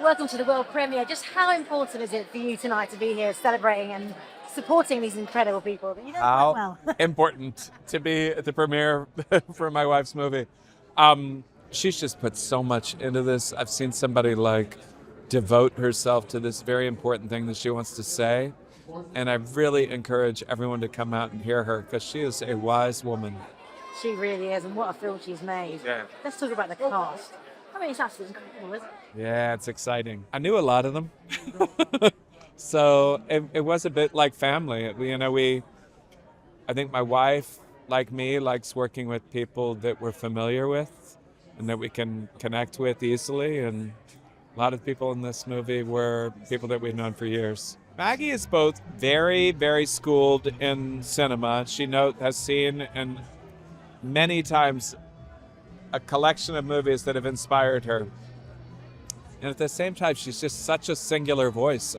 welcome to the world premiere. Just how important is it for you tonight to be here celebrating and supporting these incredible people that you know How quite well? important to be at the premiere for my wife's movie. She's just put so much into this. I've seen somebody like devote herself to this very important thing that she wants to say. And I really encourage everyone to come out and hear her because she is a wise woman. She really is, and what a film she's made. Yeah. Let's talk about the cast. I mean, it's absolutely incredible, isn't it? Yeah, it's exciting. I knew a lot of them. So it was a bit like family. I think my wife, like me, likes working with people that we're familiar with and that we can connect with easily. And a lot of people in this movie were people that we've known for years. Maggie is both very, very schooled in cinema. She has seen and many times a collection of movies that have inspired her. And at the same time, she's just such a singular voice.